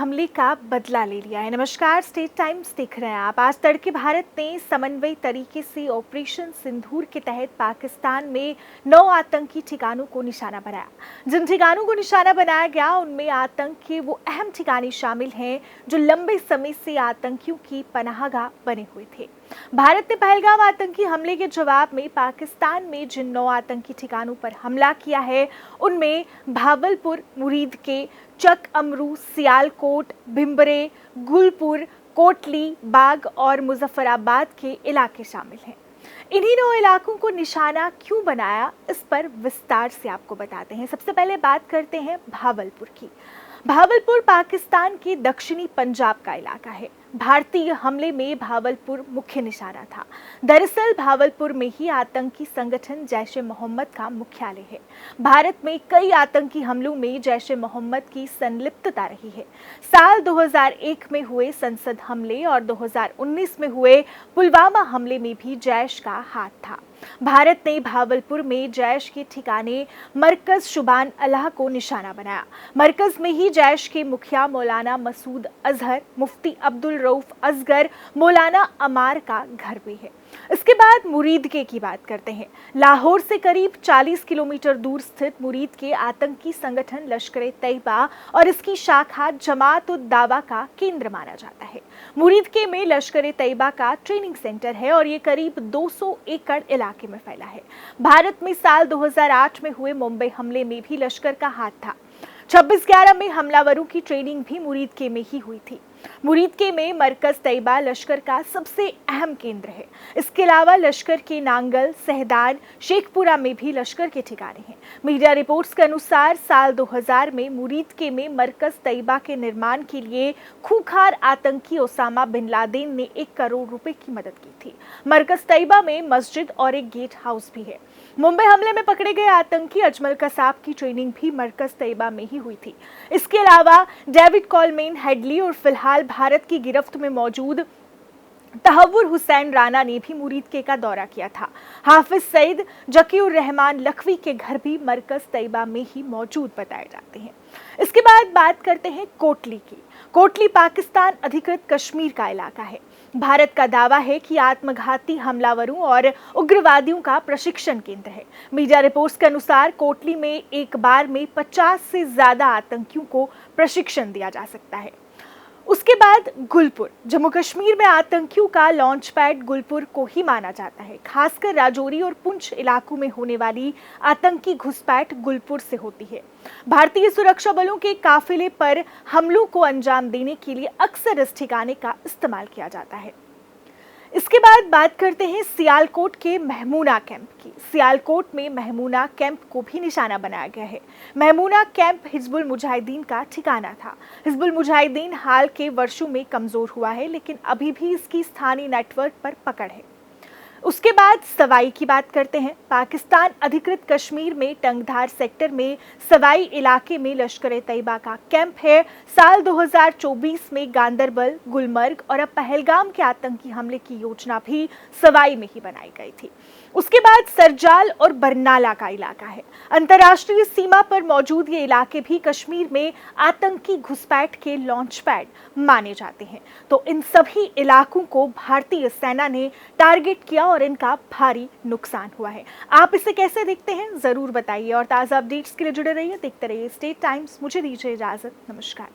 हमले का बदला ले लिया है। नमस्कार, स्टेट टाइम्स देख रहे हैं आप। आज तड़के भारत ने समन्वयित तरीके से ऑपरेशन सिंदूर के तहत पाकिस्तान में 9 आतंकी ठिकानों को निशाना बनाया। जिन ठिकानों को निशाना बनाया गया उनमें आतंक के वो अहम ठिकाने शामिल हैं जो लंबे समय से आतंकियों की पनाहगाह बने हुए थे। भारत ने पहलगाम आतंकी हमले के जवाब में पाकिस्तान में जिन 9 आतंकी ठिकानों पर हमला किया है उनमें भावलपुर, मुरीद के चक अमरू, सियालकोट, भिंबरे, गुलपुर, कोटली, बाग और मुजफ्फराबाद के इलाके शामिल हैं। इन्हीं 9 इलाकों को निशाना क्यों बनाया, इस पर विस्तार से आपको बताते हैं। सबसे पहले बात करते हैं भावलपुर की। भावलपुर पाकिस्तान के दक्षिणी पंजाब का इलाका है। भारतीय हमले में भावलपुर मुख्य निशाना था। दरअसल भावलपुर में ही आतंकी संगठन जैश ए मोहम्मद का मुख्यालय है। भारत में कई आतंकी हमलों में जैश ए मोहम्मद की संलिप्तता रही है। साल 2001 में हुए संसद हमले और 2019 में हुए पुलवामा हमले में भी जैश का हाथ था। भारत ने भावलपुर में जैश के ठिकाने मरकज शुबान अल्लाह को निशाना बनाया। मरकज में ही जैश के मुखिया मौलाना मसूद अजहर, मुफ्ती अब्दुल रऊफ असगर, मौलाना अमार का घर भी है। इसके बाद मुरीद के की बात करते हैं। लाहौर से करीब 40 किलोमीटर दूर स्थित मुरीद के आतंकी संगठन लश्कर तैयबा और इसकी शाखा जमात उद दावा का केंद्र माना जाता है। मुरीद के में लश्कर तैयबा का ट्रेनिंग सेंटर है और ये करीब 200 एकड़ इलाके में फैला है। भारत में साल 2008 में हुए मुंबई हमले में भी लश्कर का हाथ था। 26/11 में हमलावरों की ट्रेनिंग भी मुरीद के में ही हुई थी। मुरीद के में मरकज तैयबा लश्कर का सबसे अहम केंद्र है। इसके अलावा लश्कर के नांगल, सहदान, शेखपुरा में भी लश्कर के ठिकाने हैं। मीडिया रिपोर्ट्स के अनुसार साल 2000 में मुरीद के में मरकज तैयबा के निर्माण के लिए खूंखार आतंकी ओसामा बिन लादेन ने 1 करोड़ रुपए की मदद की थी। मरकज तैयबा में मस्जिद और एक गेट हाउस भी है। मुंबई हमले में पकड़े गए आतंकी अजमल कसाब की ट्रेनिंग भी मरकज तैयबा में ही हुई थी। इसके अलावा डेविड कॉलमेन हेडली और फिलहाल भारत की गिरफ्त में मौजूद तहव्वुर हुसैन राणा ने भी मुरीद के का दौरा किया था। हाफिज सईद, जकीउर रहमान लखवी के घर भी मरकज तैयबा में ही मौजूद बताए जाते हैं। इसके बाद बात करते हैं कोटली की। कोटली पाकिस्तान अधिकृत कश्मीर का इलाका है। भारत का दावा है कि आत्मघाती हमलावरों और उग्रवादियों का प्रशिक्षण केंद्र है। मीडिया रिपोर्ट्स के अनुसार कोटली में एक बार में 50 से ज्यादा आतंकियों को प्रशिक्षण दिया जा सकता है। उसके बाद गुलपुर, जम्मू कश्मीर में आतंकियों का लॉन्च पैड गुलपुर को ही माना जाता है। खासकर राजौरी और पुंछ इलाकों में होने वाली आतंकी घुसपैठ गुलपुर से होती है। भारतीय सुरक्षा बलों के काफिले पर हमलों को अंजाम देने के लिए अक्सर इस ठिकाने का इस्तेमाल किया जाता है। इसके बाद बात करते हैं सियालकोट के महमूना कैंप की। सियालकोट में महमूना कैंप को भी निशाना बनाया गया है। महमूना कैंप हिजबुल मुजाहिदीन का ठिकाना था। हिजबुल मुजाहिदीन हाल के वर्षों में कमजोर हुआ है, लेकिन अभी भी इसकी स्थानीय नेटवर्क पर पकड़ है। उसके बाद सवाई की बात करते हैं। पाकिस्तान अधिकृत कश्मीर में टंगधार सेक्टर में सवाई इलाके में लश्कर तैयबा का कैंप है। साल 2024 में गांदरबल, गुलमर्ग और अब पहलगाम के आतंकी हमले की योजना भी सवाई में ही बनाई गई थी। उसके बाद सरजाल और बरनाला का इलाका है। अंतर्राष्ट्रीय सीमा पर मौजूद ये इलाके भी कश्मीर में आतंकी घुसपैठ के लॉन्च पैड माने जाते हैं। तो इन सभी इलाकों को भारतीय सेना ने टारगेट किया और इनका भारी नुकसान हुआ है। आप इसे कैसे देखते हैं, जरूर बताइए और ताज़ा अपडेट्स के लिए जुड़े रहिए, देखते रहिए स्टेट टाइम्स। मुझे दीजिए इजाजत, नमस्कार।